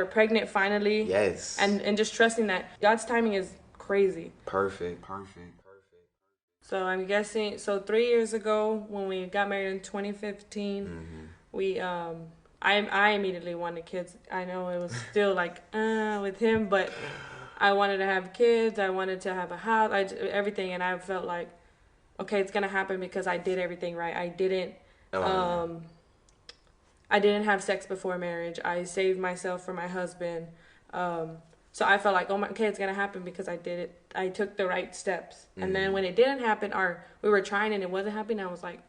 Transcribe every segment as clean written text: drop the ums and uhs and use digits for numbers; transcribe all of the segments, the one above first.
we're pregnant finally. Yes. And just trusting that God's timing is crazy. Perfect. So I'm guessing, so 3 years ago when we got married in 2015, we, I immediately wanted kids. I know it was still like, with him, but I wanted to have kids. I wanted to have a house, everything. And I felt like, okay, it's going to happen because I did everything right. I didn't have sex before marriage. I saved myself for my husband. So I felt like, okay, it's going to happen because I did it. I took the right steps. And then when it didn't happen, or we were trying and it wasn't happening, I was like,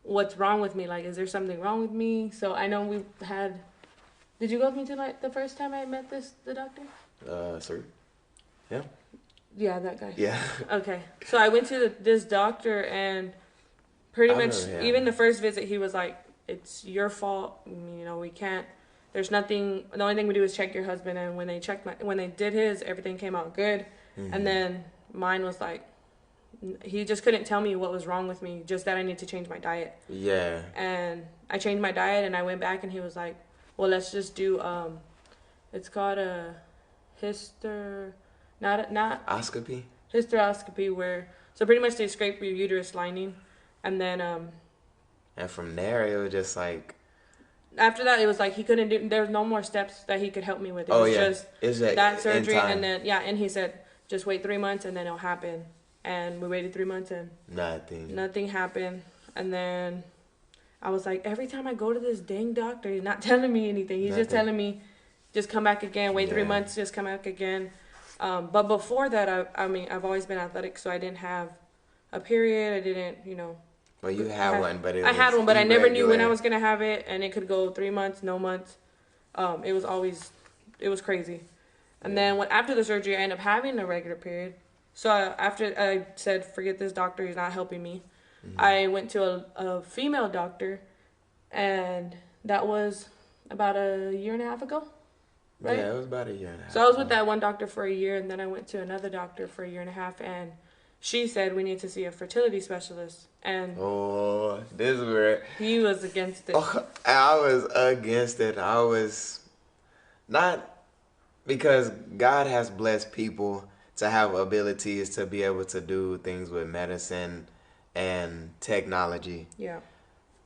what's wrong with me? Like, is there something wrong with me? So I know we had, did you go with me to like the first time I met the doctor? Sir. Yeah. Yeah, that guy. Yeah. Okay. So I went to this doctor and pretty much, even the first visit, he was like, it's your fault. You know, we can't. There's nothing. The only thing we do is check your husband. And when they did his, everything came out good. And then mine was like, he just couldn't tell me what was wrong with me, just that I need to change my diet. Yeah. And I changed my diet, and I went back, and he was like, well, let's just do. It's called a not Oscopy. Hysteroscopy, where so pretty much they scrape your uterus lining, and then And from there, it was just like. After that, it was like he couldn't do. There was no more steps that he could help me with. It was just that surgery, and then and he said just wait 3 months and then it'll happen. And we waited 3 months and nothing happened. And then I was like, every time I go to this dang doctor, he's not telling me anything. He's just telling me, just come back again. Wait 3 months, just come back again. But before that, I mean, I've always been athletic, so I didn't have a period. I didn't, Well, you had one, but I had one, but I never knew when I was gonna have it, and it could go 3 months, no months. It was crazy. And then after the surgery, I ended up having a regular period. So after I said, forget this doctor, he's not helping me. I went to a female doctor, and that was about a year and a half ago, right? Yeah, it was about a year and a half. So I was with that one doctor for a year, and then I went to another doctor for a year and a half, and she said we need to see a fertility specialist. And this is where he was against it. I was against it. I was not, because God has blessed people to have abilities to be able to do things with medicine and technology. Yeah.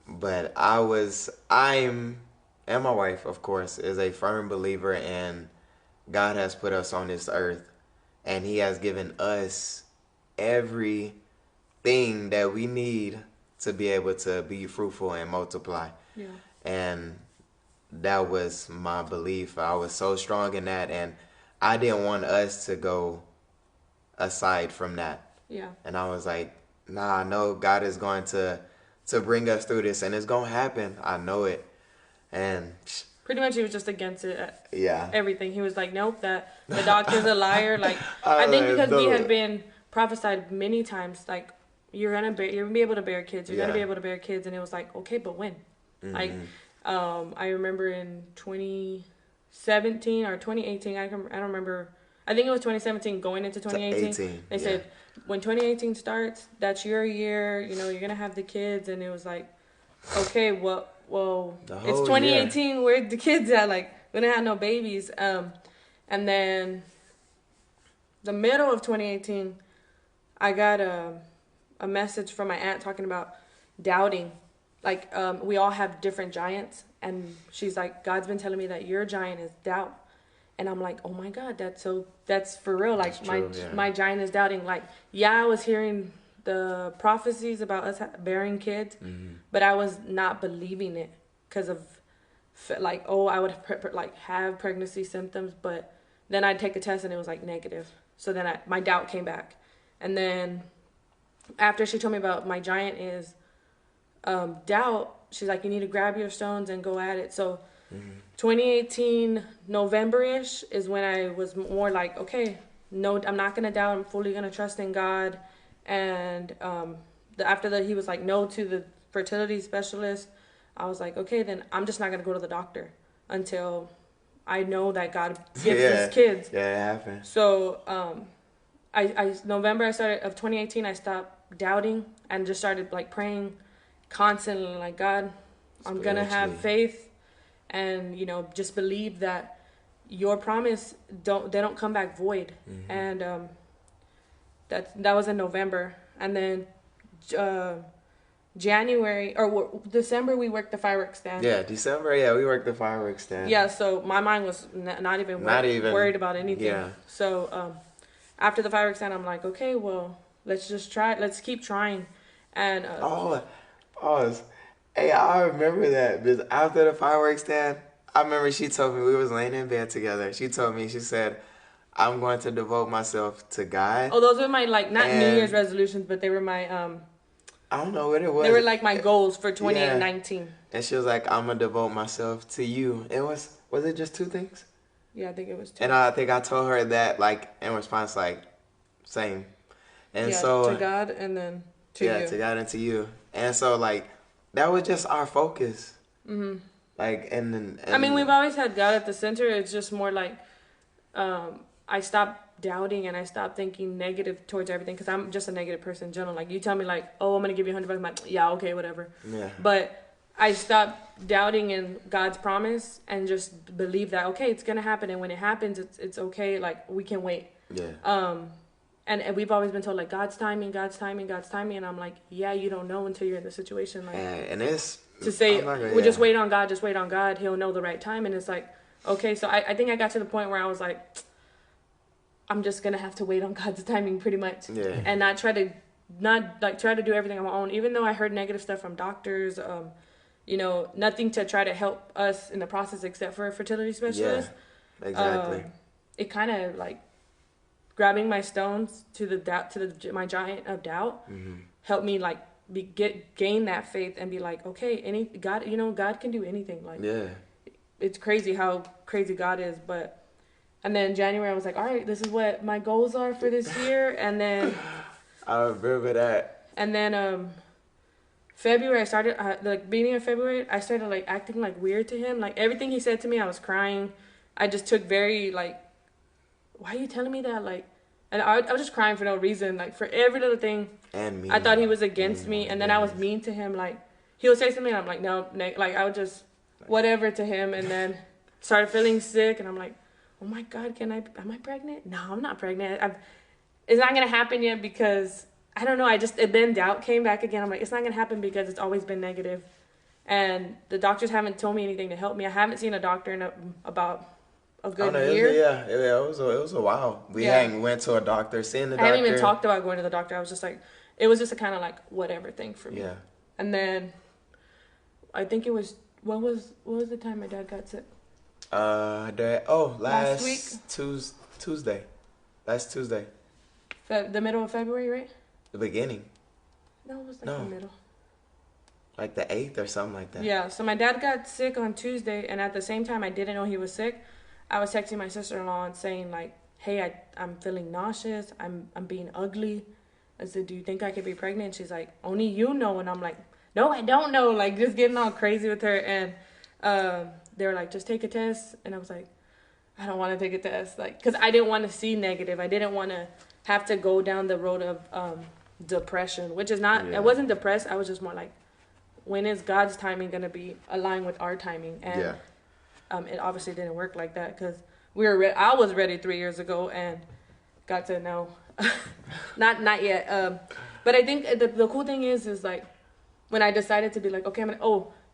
But and my wife, of course, is a firm believer in God has put us on this earth, and he has given us everything that we need to be able to be fruitful and multiply. Yeah. And that was my belief. I was so strong in that, and I didn't want us to go aside from that. Yeah. And I was like, nah, I know God is going to bring us through this, and it's going to happen. I know it. And pretty much he was just against it. Yeah. Everything. He was like, nope, that the doctor's a liar. Like, I think because we had been prophesied many times, like, you're gonna be able to bear kids. You're gonna be able to bear kids. And it was like, okay, but when? Like, I remember in 2017 or 2018, I don't remember. I think it was 2017 going into 2018. They said, when 2018 starts, that's your year. You're going to have the kids. And it was like, okay, well, it's 2018. Year. Where the kids at? Like, we didn't have no babies. And then the middle of 2018, I got a message from my aunt talking about doubting. Like, we all have different giants. And she's like, God's been telling me that your giant is doubt. And I'm like, oh my God, that's for real. Like, my giant is doubting. Like, I was hearing the prophecies about us bearing kids, but I was not believing it because of like, I would have pregnancy symptoms, but then I'd take a test and it was like negative. So then my doubt came back. And then after she told me about my giant is doubt, she's like, you need to grab your stones and go at it. So 2018 November-ish is when I was more like, okay, no, I'm not gonna doubt. I'm fully gonna trust in God. And after that, he was like, no to the fertility specialist. I was like, okay, then I'm just not gonna go to the doctor until I know that God gives us kids. Yeah, it happened. So November of 2018, I stopped doubting and just started like praying constantly, like, God, I'm gonna have faith. And, just believe that your promise they don't come back void. And that was in November, and then January or December we worked the fireworks stand. Yeah, December. Yeah, we worked the fireworks stand. Yeah, so my mind was not even worried about anything. Yeah. So after the fireworks stand, I'm like, okay, well, let's just try. Let's keep trying. And pause. Hey, I remember that because after the fireworks stand, I remember she told me we was laying in bed together. She told me, she said, "I'm going to devote myself to God." Oh, those were my not New Year's resolutions, but they were my I don't know what it was. They were like my goals for 2019. Yeah. And she was like, "I'm gonna devote myself to you." It was it just 2 things? Yeah, I think it was 2. And I think I told her that like in response, like same. And yeah, so to God and then to you. Yeah, to God and to you. And so like that was just our focus. Like and I mean, we've always had God at the center. It's just more like I stopped doubting and I stopped thinking negative towards everything, because I'm just a negative person in general. Like you tell me like, oh, I'm gonna give you $100, I'm like, yeah, okay, whatever. Yeah. But I stopped doubting in God's promise and just believe that, okay, it's gonna happen, and when it happens, it's okay. Like we can wait. Yeah. And we've always been told like God's timing, God's timing, God's timing, and I'm like, yeah, you don't know until you're in the situation. Like, and it's to say just wait on God, just wait on God. He'll know the right time, and it's like, okay. So I think I got to the point where I was like, I'm just gonna have to wait on God's timing, pretty much, and not try to do everything on my own. Even though I heard negative stuff from doctors, nothing to try to help us in the process except for a fertility specialist. Yeah, exactly. It kind of like grabbing my stones to my giant of doubt helped me like gain that faith and be like, okay, God can do anything. Like, it's crazy how crazy God is. But and then January I was like, all right, this is what my goals are for this year. And then I remember that. And then February I started the beginning of February I started like acting like weird to him. Like everything he said to me, I was crying. I just took very like, why are you telling me that? Like, and I was just crying for no reason. Like for every little thing. And I thought he was against me, and then I was mean to him. Like he would say something, and I'm like, no, like I would just whatever to him, and then started feeling sick, and I'm like, oh my God, am I pregnant? No, I'm not pregnant. It's not gonna happen yet because I don't know. Then doubt came back again. I'm like, it's not gonna happen because it's always been negative, and the doctors haven't told me anything to help me. I haven't seen a doctor in about a good year. It was a while. We hadn't went to a doctor, seen the doctor. I hadn't even talked about going to the doctor. I was just like, it was just a kind of like whatever thing for me. Yeah. And then I think it was what was the time my dad got sick? Last week, Tuesday. Last Tuesday. The middle of February, right? The beginning. No, it was like the middle. Like the 8th or something like that. Yeah. So my dad got sick on Tuesday, and at the same time I didn't know he was sick. I was texting my sister-in-law and saying like, hey, I'm feeling nauseous. I'm being ugly. I said, do you think I could be pregnant? And she's like, only you know. And I'm like, no, I don't know. Like just getting all crazy with her. And they were like, just take a test. And I was like, I don't want to take a test. Like, cause I didn't want to see negative. I didn't want to have to go down the road of depression, which is not, I wasn't depressed. I was just more like, when is God's timing going to be aligned with our timing? And it obviously didn't work like that, because I was ready 3 years ago and got to know. not yet. But I think the cool thing is like when I decided to be like, okay,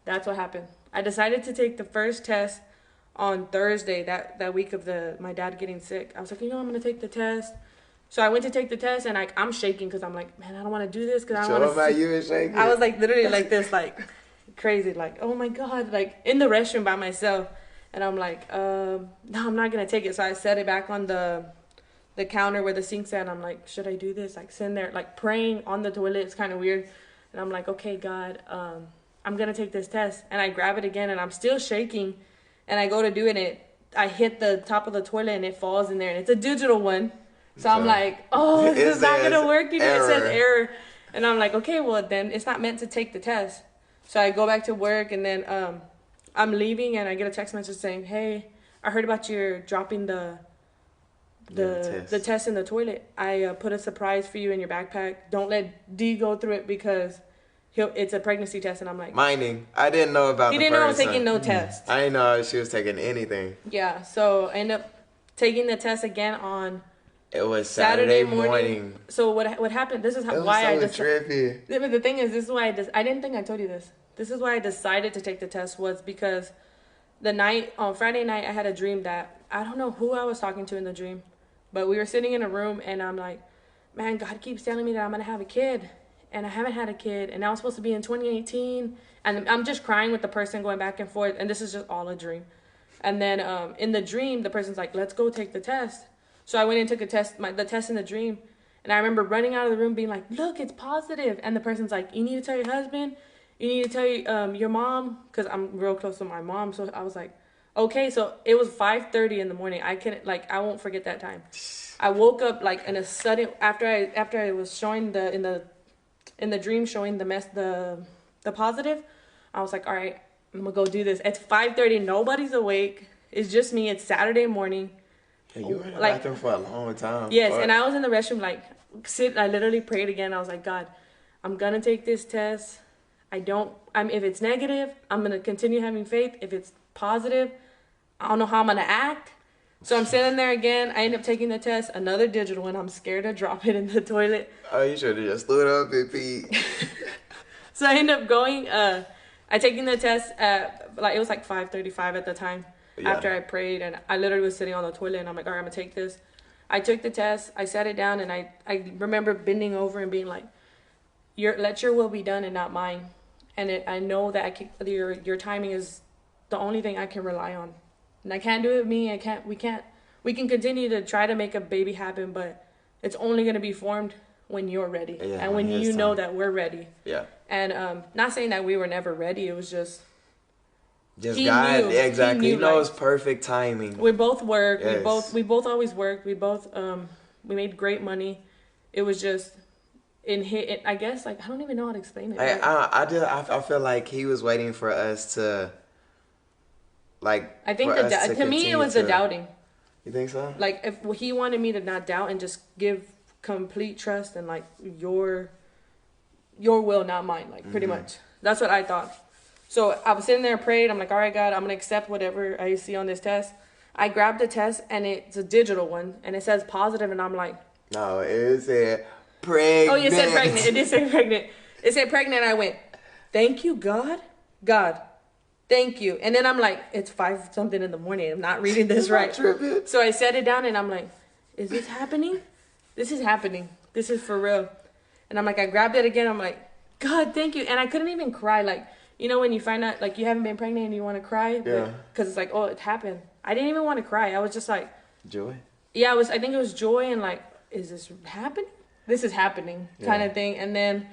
that's what happened. I decided to take the first test on Thursday, that week of my dad getting sick. I was like, I'm going to take the test. So I went to take the test, and I'm shaking because I'm like, man, I don't want to do this because I don't want to. About you and shaking. I was like literally like this, like crazy, like, oh my God, like in the restroom by myself. And I'm like, no, I'm not going to take it. So I set it back on the counter where the sink's at. And I'm like, should I do this? Like sitting there, like praying on the toilet. It's kind of weird. And I'm like, okay, God, I'm going to take this test. And I grab it again, and I'm still shaking. And I go to do it, I hit the top of the toilet, and it falls in there. And it's a digital one. So I'm like, oh, this is not going to work. It says error. And I'm like, okay, well, then it's not meant to take the test. So I go back to work, and then I'm leaving, and I get a text message saying, hey, I heard about you dropping the test in the toilet. I put a surprise for you in your backpack. Don't let D go through it because it's a pregnancy test, and I'm like, mining. I didn't know about. He the didn't know I was person. taking no test. I didn't know she was taking anything. Yeah, so I ended up taking the test again on. It was Saturday morning. So what happened? This is why I decided. But the thing is, this is why I didn't think I told you this. This is why I decided to take the test, was because on Friday night I had a dream that I don't know who I was talking to in the dream, but we were sitting in a room and I'm like, man, God keeps telling me that I'm gonna have a kid, and I haven't had a kid, and now it's supposed to be in 2018, and I'm just crying with the person going back and forth, and this is just all a dream. And then in the dream, the person's like, let's go take the test. So I went and took the test in the dream. And I remember running out of the room being like, look, it's positive. And the person's like, you need to tell your husband. You need to tell your mom. Because I'm real close to my mom. So I was like, okay. So it was 5:30 in the morning. I won't forget that time. I woke up like in a sudden, after I was showing in the dream, showing the positive. I was like, all right, I'm going to go do this. It's 5:30. Nobody's awake. It's just me. It's Saturday morning. Yeah, you were in the bathroom for a long time. Yes, and I was in the restroom I literally prayed again. I was like, God, I'm going to take this test. If it's negative, I'm going to continue having faith. If it's positive, I don't know how I'm going to act. So I'm sitting there again. I end up taking the test, another digital one. I'm scared to drop it in the toilet. Oh, you should have just stood up and peed. So I end up going, I taking the test at, it was 5:35 at the time. Yeah. After I prayed, and I literally was sitting on the toilet, and I'm like, all right, I'm going to take this. I took the test. I sat it down, and I remember bending over and being like, let your will be done and not mine. And I know that your timing is the only thing I can rely on. And I can't do it with me. We can continue to try to make a baby happen, but it's only going to be formed when you're ready. Yeah, and when you know that we're ready. Yeah. And not saying that we were never ready. It was just God, exactly. He knows perfect timing. We both worked. Yes. We both always worked. We both we made great money. It was just I guess I don't even know how to explain it. I feel like he was waiting for us to I think to me it was the doubting. You think so? If he wanted me to not doubt and just give complete trust and your will, not mine. Pretty much. That's what I thought. So I was sitting there and prayed. I'm like, all right, God, I'm going to accept whatever I see on this test. I grabbed the test, and it's a digital one, and it says positive, and I'm like. No, it said pregnant. Oh, you said pregnant. It did say pregnant. It said pregnant, and I went, thank you, God. God, thank you. And then I'm like, it's 5-something in the morning. I'm not reading this right. So I set it down, and I'm like, is this happening? This is happening. This is for real. And I'm like, I grabbed it again. I'm like, God, thank you. And I couldn't even cry, you know when you find out, you haven't been pregnant and you want to cry? Yeah. Because it's oh, it happened. I didn't even want to cry. I was just joy? Yeah, I think it was joy and is this happening? This is happening kind of thing. And then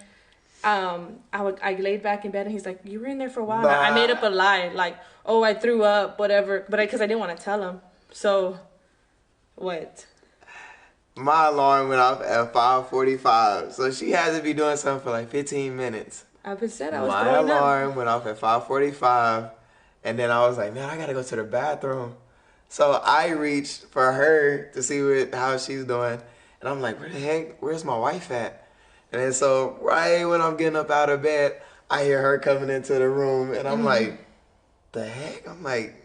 I laid back in bed and he's like, you were in there for a while. Nah. I made up a lie. Oh, I threw up, whatever. But because I didn't want to tell him. So, what? My alarm went off at 5:45. So she had to be doing something for 15 minutes. I said I was My alarm went off at 5:45, and then I was like, man, I gotta go to the bathroom. So I reached for her to see how she's doing, and I'm like, where the heck? Where's my wife at? And then so right when I'm getting up out of bed, I hear her coming into the room, and I'm like, the heck? I'm like,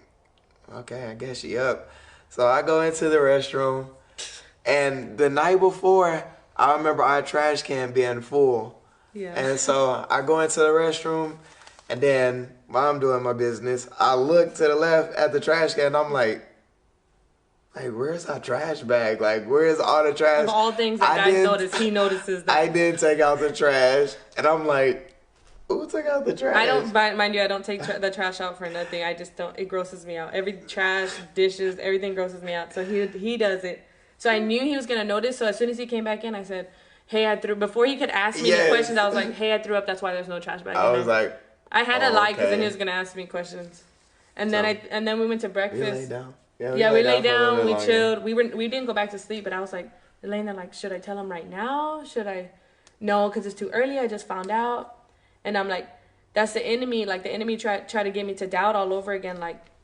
okay, I guess she up. So I go into the restroom, and the night before, I remember our trash can being full. Yeah. And so I go into the restroom, and then while I'm doing my business, I look to the left at the trash can, and I'm like, where's our trash bag? Where's all the trash? Of all things that guys notice, he notices that. I didn't take out the trash, and I'm like, who took out the trash? I don't, mind you, I don't take the trash out for nothing. I just don't, it grosses me out. Every trash, dishes, everything grosses me out. So he does it. So I knew he was going to notice, so as soon as he came back in, I said, hey, I threw, before he could ask me any questions, I was like, hey, I threw up, that's why there's no trash bag. I was like, I had to lie because then he was going to ask me questions. And then we went to breakfast. You laid down? Yeah, we laid down, we chilled. We didn't go back to sleep, but I was laying there should I tell him right now? Should I? No, because it's too early. I just found out. And I'm like, that's the enemy. The enemy try to get me to doubt all over again.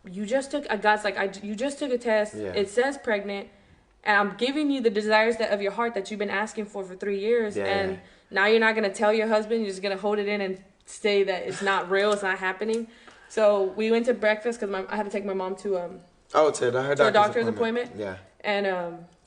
You just took, God's you just took a test. Yeah. It says pregnant. And I'm giving you the desires of your heart that you've been asking for 3 years. Yeah. And Now you're not going to tell your husband. You're just going to hold it in and say that it's not real. It's not happening. So we went to breakfast because I had to take my mom to her doctor's appointment. Yeah. And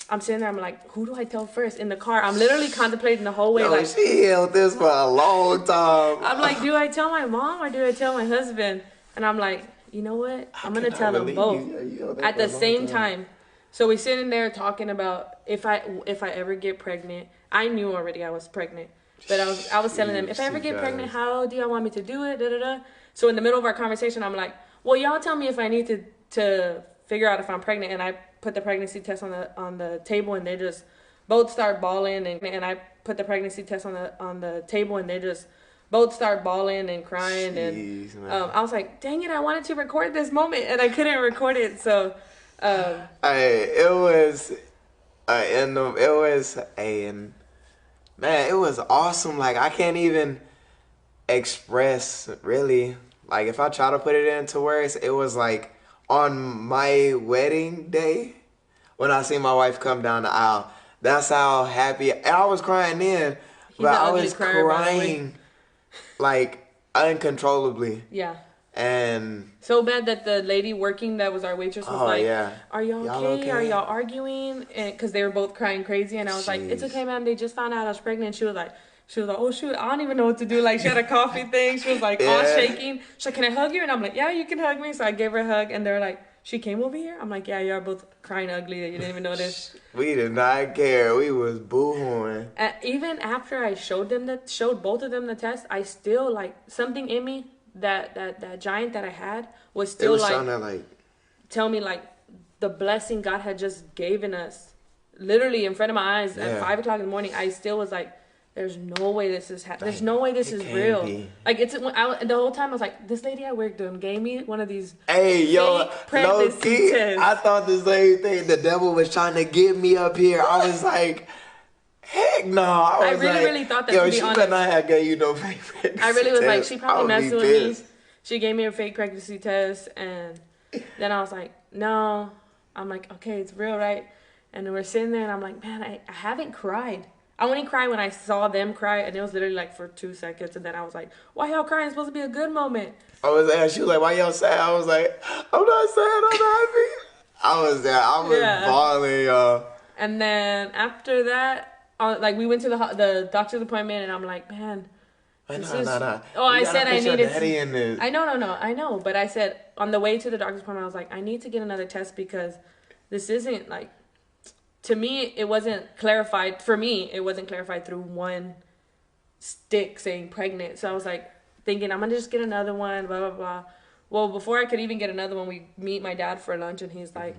I'm sitting there. I'm like, who do I tell first in the car? I'm literally contemplating the whole way. Yo, like, she held this for a long time. I'm like, do I tell my mom or do I tell my husband? And I'm like, you know what? I'm gonna tell them both at the same time. So we're sitting there talking about if I ever get pregnant. I knew already I was pregnant, but I was telling them, if I ever get pregnant, how do y'all want me to do it? Da, da, da. So in the middle of our conversation, I'm like, well, y'all tell me if I need to figure out if I'm pregnant. And I put the pregnancy test on the table, and they just both start bawling. And I put the pregnancy test on the table, and they just both start bawling and crying. Jeez, and I was like, dang it, I wanted to record this moment, and I couldn't record it. So it was awesome. Like, I can't even express, really. Like, if I try to put it into words, it was like on my wedding day when I seen my wife come down the aisle. That's how happy. And I was crying then, but I was crying like uncontrollably. Yeah. And so bad that the lady working that was our waitress was like, yeah. Are y'all okay? Are y'all arguing? Because they were both crying crazy. And I was like, it's okay, ma'am. They just found out I was pregnant. She was like, oh, shoot, I don't even know what to do. Like, she had a coffee thing. She was like, all shaking. She's like, can I hug you? And I'm like, yeah, you can hug me. So I gave her a hug. And they were like, she came over here? I'm like, yeah, y'all both crying ugly. You didn't even notice. We did not care. We was boo-hooing. Even after I showed both of them the test, I still, like, something in me, that giant that I had was still like tell me like the blessing God had just given us literally in front of my eyes at 5 o'clock in the morning. I still was like, there's no way this is there's no way this is real. Like, the whole time I was like, this lady at work gave me one of these pregnancy tests. I thought the same thing. The devil was trying to get me up here. I was like, heck no. I really thought that, to be honest. She could not have gave you no fake pregnancy I really was like, she probably messed with me. She gave me a fake pregnancy test, and then I was like, no. I'm like, okay, it's real, right? And we're sitting there, and I'm like, man, I haven't cried. I only cried when I saw them cry, and it was literally like for 2 seconds, and then I was like, why y'all crying? It's supposed to be a good moment. She was like, why y'all sad? I was like, I'm not sad, I'm happy. I was bawling, y'all. And then after that, like, we went to the doctor's appointment, and I'm like, man, no. Oh, I said I needed. I know. But I said on the way to the doctor's appointment, I was like, I need to get another test because this isn't like. To me, it wasn't clarified. For me, it wasn't clarified through one stick saying pregnant. So I was like thinking, I'm gonna just get another one. Blah blah blah. Well, before I could even get another one, we meet my dad for lunch, and he's like,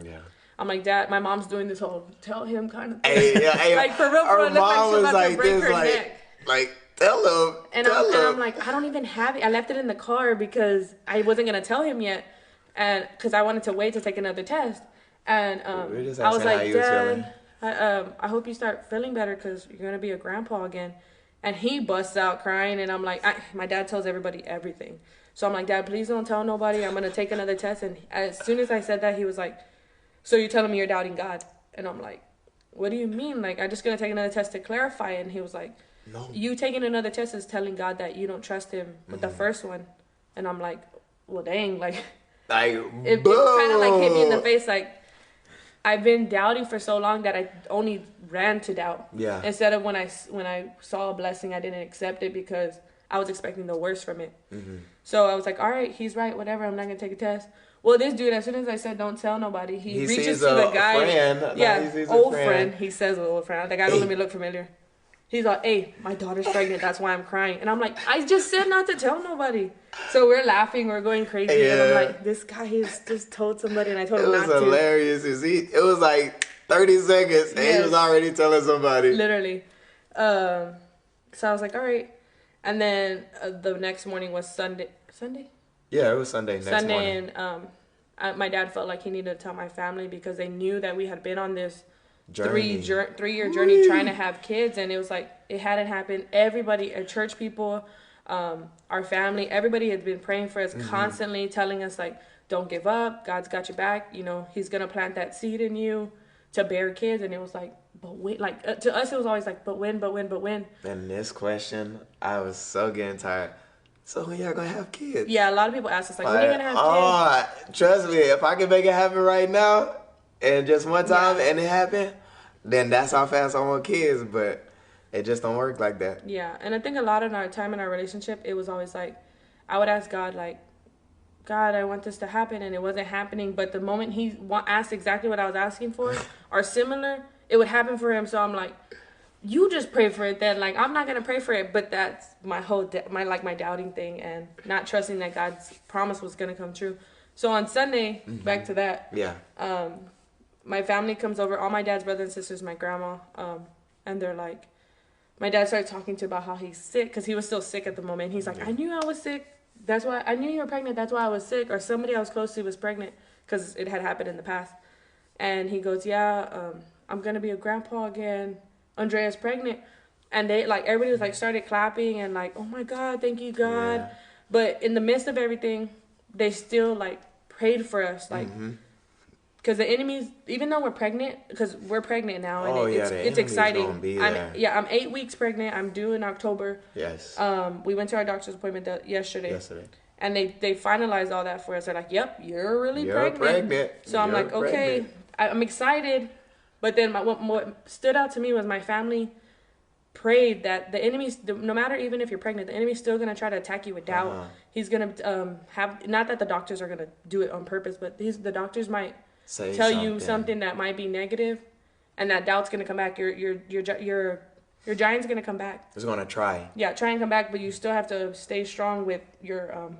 I'm like, Dad, my mom's doing this whole tell him kind of thing. Hey, like, for real, our it looked mom like she was about to break her neck. Like, tell him. And I'm like, I don't even have it. I left it in the car because I wasn't going to tell him yet. And because I wanted to wait to take another test. And I was like, Dad, I hope you start feeling better because you're going to be a grandpa again. And he busts out crying. And I'm like, my dad tells everybody everything. So I'm like, Dad, please don't tell nobody. I'm going to take another test. And as soon as I said that, he was like, so you're telling me you're doubting God? And I'm like, what do you mean? Like, I'm just going to take another test to clarify. And he was like, no. You taking another test is telling God that you don't trust him with the first one. And I'm like, well, dang, like it kind of like hit me in the face. Like, I've been doubting for so long that I only ran to doubt. Yeah. Instead of when I saw a blessing, I didn't accept it because I was expecting the worst from it. Mm-hmm. So I was like, all right, he's right, whatever. I'm not going to take a test. Well, this dude, as soon as I said don't tell nobody, he reaches to the guy. Friend. Yeah, old friend. He says old friend. The guy don't let me look familiar. He's like, hey, my daughter's pregnant. That's why I'm crying. And I'm like, I just said not to tell nobody. So we're laughing. We're going crazy. Yeah. And I'm like, this guy has just told somebody. And I told him not to. It was hilarious. It was like 30 seconds. And he was already telling somebody. Literally. So I was like, all right. And then the next morning was Sunday. Sunday? Yeah, it was Sunday. Next morning. And my dad felt like he needed to tell my family because they knew that we had been on this journey. 3-year journey trying to have kids, and it was like it hadn't happened. Everybody, our church people, our family, everybody had been praying for us, constantly telling us like, don't give up, God's got your back, you know, he's gonna plant that seed in you to bear kids. And it was like, but when, like to us it was always like, but when. And this question, I was so getting tired. So when y'all gonna have kids? Yeah, a lot of people ask us like, when are you gonna have kids? Trust me, if I can make it happen right now, and just one time, and it happened, then that's how fast I want kids. But it just don't work like that. Yeah, and I think a lot of our time in our relationship, it was always like, I would ask God like, God, I want this to happen, and it wasn't happening. But the moment he asked exactly what I was asking for, or similar, it would happen for him. So I'm like, you just pray for it then. Like, I'm not gonna pray for it. But that's my whole my doubting thing and not trusting that God's promise was gonna come true. So on Sunday, back to that. Yeah. My family comes over. All my dad's brothers and sisters, my grandma, and they're like, my dad started talking to about how he's sick because he was still sick at the moment. He's like, I knew I was sick. That's why I knew you were pregnant. That's why I was sick. Or somebody I was close to was pregnant because it had happened in the past. And he goes, I'm going to be a grandpa again. Andrea's pregnant. And they like, everybody was like, started clapping and like, oh my God, thank you, God. Yeah. But in the midst of everything, they still like prayed for us. Like, because the enemies, even though we're pregnant, because we're pregnant now, and it's exciting. I'm 8 weeks pregnant. I'm due in October. Yes. We went to our doctor's appointment yesterday. And they finalized all that for us. They're like, yep, you're really pregnant. So I'm like, okay, I'm excited. But then what stood out to me was my family prayed that the enemies, no matter even if you're pregnant, the enemy's still going to try to attack you with doubt. He's going to have, not that the doctors are going to do it on purpose, but the doctors might tell you something that might be negative, and that doubt's gonna come back. Your giant's gonna come back. It's gonna try. Yeah, try and come back, but you still have to stay strong with your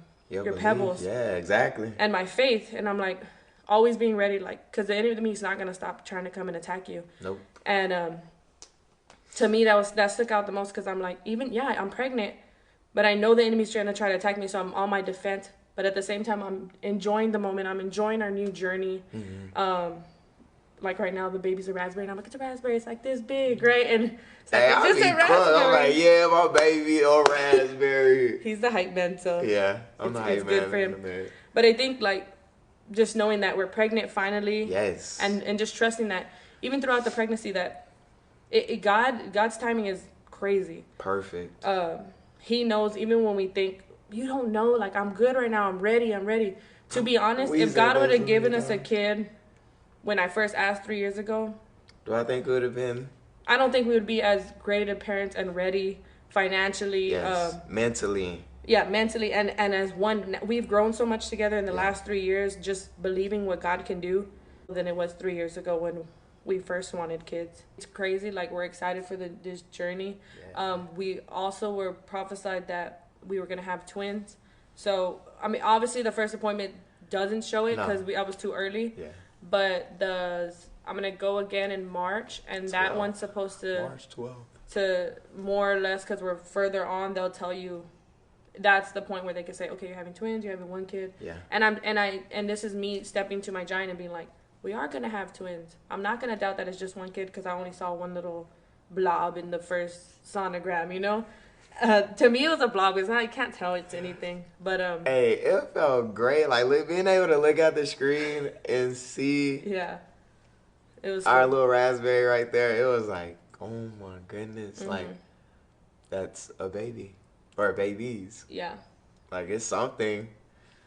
pebbles. Yeah, exactly. And my faith, and I'm like, always being ready, like, because the enemy's not gonna stop trying to come and attack you. Nope. And to me, that stuck out the most because I'm like, I'm pregnant, but I know the enemy's trying to attack me, so I'm on my defense. But at the same time, I'm enjoying the moment. I'm enjoying our new journey. Like right now, the baby's a raspberry, and I'm like, it's a raspberry. It's like this big, right? And it's like, it's just a raspberry. I'm like, yeah, my baby, a raspberry. He's the hype man, so yeah, I'm the hype man. It's good for him. But I think like just knowing that we're pregnant finally, yes, and just trusting that even throughout the pregnancy that God's timing is crazy. Perfect. He knows even when we think, you don't know, like, I'm good right now, I'm ready. To be honest, if God would have given us a kid when I first asked 3 years ago, do I think it would have been? I don't think we would be as great of parents and ready financially. Yes, mentally. Yeah, mentally. And as one, we've grown so much together in the last 3 years, just believing what God can do than it was 3 years ago when we first wanted kids. It's crazy. Like, we're excited for this journey. Yeah. We also were prophesied that we were going to have twins. So, I mean, obviously the first appointment doesn't show it because I was too early. Yeah. But I'm going to go again in March, and 12. That one's supposed to... March 12th. To more or less, because we're further on, they'll tell you that's the point where they can say, okay, you're having twins, you're having one kid. Yeah. And this is me stepping to my giant and being like, we are going to have twins. I'm not going to doubt that it's just one kid because I only saw one little blob in the first sonogram, you know? To me, it was a blob. It's not. I can't tell it's anything. But hey, it felt great. Like being able to look at the screen and see. Yeah, it was our little raspberry right there. It was like, oh my goodness, like that's a baby or babies. Yeah, like it's something.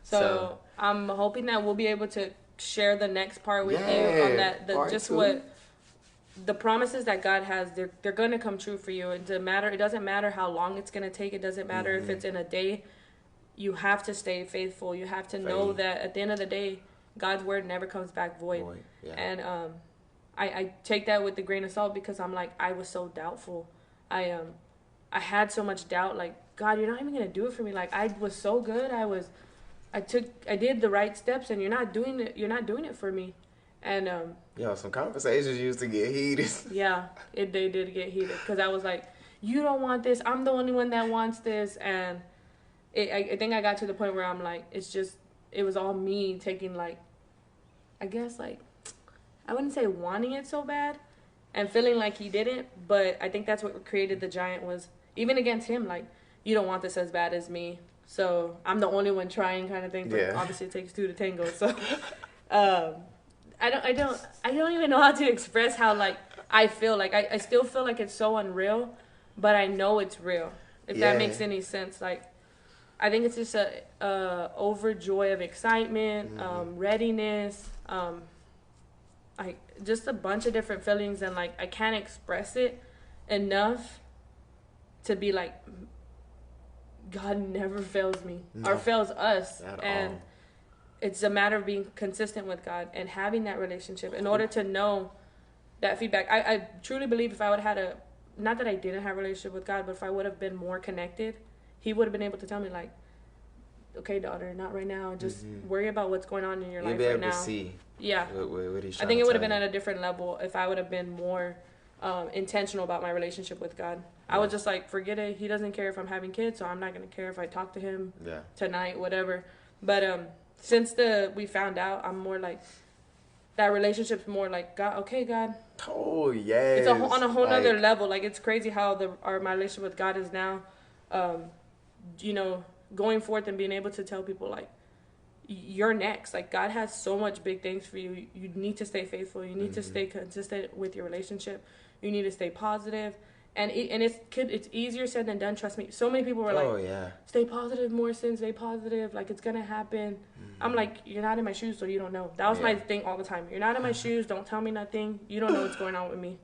So I'm hoping that we'll be able to share the next part with you on that. Just 2. What. The promises that God has, they're going to come true for you. It doesn't matter how long it's going to take. It doesn't matter if it's in a day. You have to stay faithful. You have to know that at the end of the day, God's word never comes back void. Yeah. And I take that with a grain of salt because I'm like, I was so doubtful. I had so much doubt. Like, God, you're not even going to do it for me. Like, I was so good. I did the right steps, and you're not doing it. You're not doing it for me. And some conversations used to get heated. Yeah, they did get heated because I was like, you don't want this. I'm the only one that wants this. And I think I got to the point where I'm like, it was all me taking, like, I guess, like, I wouldn't say wanting it so bad and feeling like he didn't, but I think that's what created the giant was, even against him, like, you don't want this as bad as me. So I'm the only one trying kind of thing. But obviously it takes two to tango. So I don't even know how to express how, like, I feel like I still feel like it's so unreal, but I know it's real. If that makes any sense, like I think it's just a overjoy of excitement, readiness, like just a bunch of different feelings, and like I can't express it enough to be like, God never fails me or fails us, and it's a matter of being consistent with God and having that relationship in order to know that feedback. I truly believe if I would have had not that I didn't have a relationship with God, but if I would have been more connected, he would have been able to tell me like, okay, daughter, not right now. Just worry about what's going on in your life right now. You'll be able to see. Yeah. What he's trying I think it would have been at a different level if I would have been more intentional about my relationship with God. I was just like, forget it. He doesn't care if I'm having kids, so I'm not going to care if I talk to him tonight, whatever. But since we found out, I'm more like, that relationship's more like, God, okay, God. Oh, yes. It's on a whole nother level. Like, it's crazy how my relationship with God is now, going forth and being able to tell people, like, you're next. Like, God has so much big things for you. You need to stay faithful. You need to stay consistent with your relationship. You need to stay positive. And it's easier said than done, trust me. So many people were like, stay positive, Morrison, stay positive. Like, it's going to happen. I'm like, you're not in my shoes, so you don't know. That was my thing all the time. You're not in my shoes. Don't tell me nothing. You don't know what's going on with me.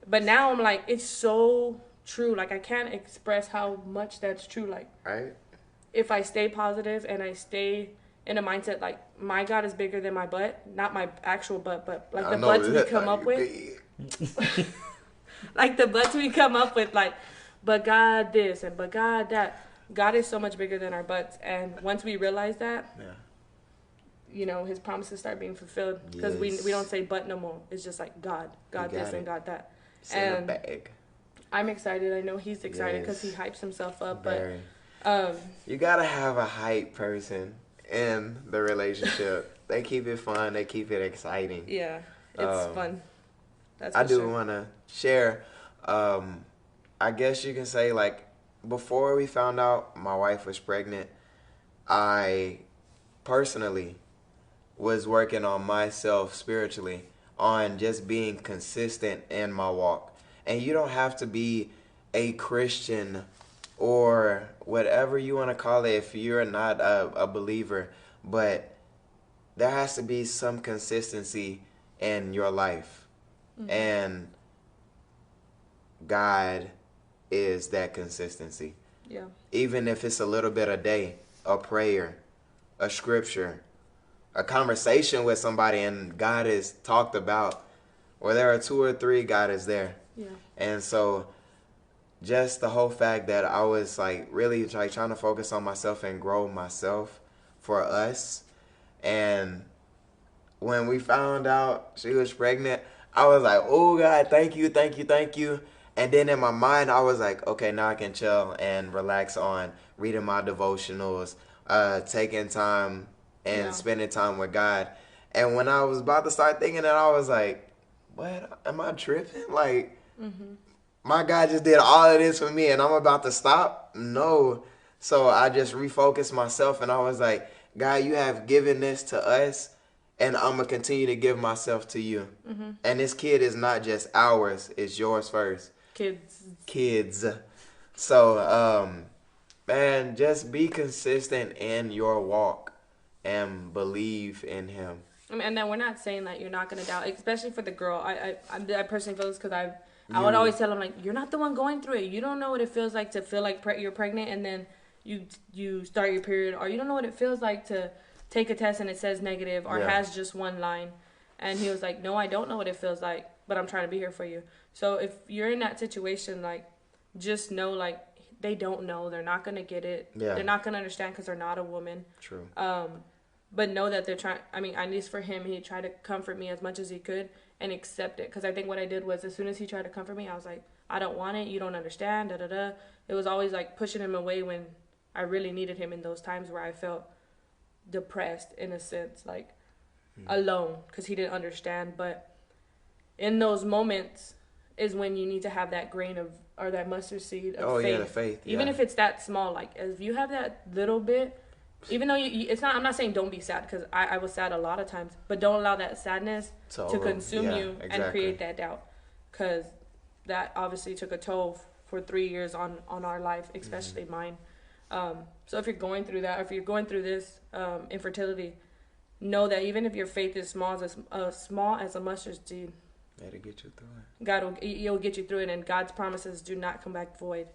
But now I'm like, it's so true. Like, I can't express how much that's true. Like, if I stay positive and I stay in a mindset, like, my God is bigger than my butt. Not my actual butt, but, like, the butts we come up with. Like, the butts we come up with, like, but God this and but God that. God is so much bigger than our butts. And once we realize that, his promises start being fulfilled. Because we don't say but no more. It's just like God this and God that. And I'm excited. I know he's excited because he hypes himself up. Very. But you got to have a hype person in the relationship. They keep it fun. They keep it exciting. Yeah, it's fun. That's I do want to share, I guess you can say, like, before we found out my wife was pregnant, I personally was working on myself spiritually, on just being consistent in my walk. And you don't have to be a Christian or whatever you want to call it if you're not a believer, but there has to be some consistency in your life. And God is that consistency. Yeah. Even if it's a little bit a day, a prayer, a scripture, a conversation with somebody, and God is talked about, or there are 2 or 3, God is there. Yeah. And so just the whole fact that I was like really like trying to focus on myself and grow myself for us. And when we found out she was pregnant, I was like, oh God, thank you, thank you, thank you. And then in my mind, I was like, okay, now I can chill and relax on reading my devotionals, taking time and spending time with God. And when I was about to start thinking that, I was like, what? Am I tripping? Like, my God just did all of this for me and I'm about to stop? No. So I just refocused myself and I was like, God, you have given this to us. And I'm going to continue to give myself to you. And this kid is not just ours. It's yours first. Kids. So, man, just be consistent in your walk and believe in him. I mean, and then we're not saying that you're not going to doubt, especially for the girl. I personally feel this because I would always tell him, like, you're not the one going through it. You don't know what it feels like to feel like you're pregnant and then you start your period. Or you don't know what it feels like to take a test and it says negative or has just one line. And he was like, no, I don't know what it feels like, but I'm trying to be here for you. So if you're in that situation, like, just know, like, they don't know. They're not going to get it. Yeah. They're not going to understand because they're not a woman. True. But know that they're trying, I mean, at least for him, he tried to comfort me as much as he could and accept it. Because I think what I did was as soon as he tried to comfort me, I was like, I don't want it. You don't understand, da-da-da. It was always, like, pushing him away when I really needed him in those times where I felt depressed in a sense, like alone because he didn't understand. But in those moments is when you need to have that grain of or that mustard seed of faith. The faith. Even if it's that small, like if you have that little bit, even though it's not, I'm not saying don't be sad because I was sad a lot of times, but don't allow that sadness to consume you and create that doubt. because that obviously took a toll for 3 years on our life, especially mine. So if you're going through that, or if you're going through this infertility, know that even if your faith is small as a mustard seed, that'll get you through it. You'll get you through it, and God's promises do not come back void.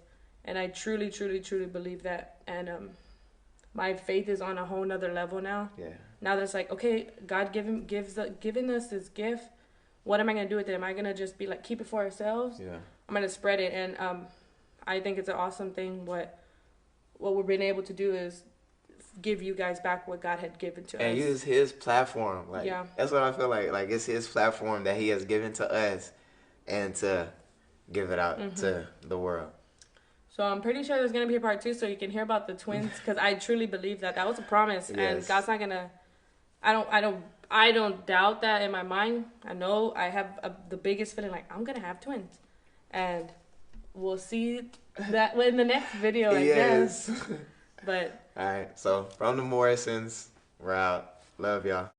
And I truly, truly, truly believe that. And my faith is on a whole nother level now. Yeah. Now that it's like, okay, God giving us this gift. What am I gonna do with it? Am I gonna just be like, keep it for ourselves? Yeah. I'm gonna spread it, and I think it's an awesome thing. What we've been able to do is give you guys back what God had given to us. And use His platform. Like, yeah. That's what I feel like. Like, it's His platform that He has given to us, and to give it out to the world. So I'm pretty sure there's gonna be a part 2, so you can hear about the twins, because I truly believe that was a promise, and God's not gonna. I don't doubt that in my mind. I know I have the biggest feeling like I'm gonna have twins, and we'll see that in the next video, I guess. But all right, so from the Morrisons, we're out. Love y'all.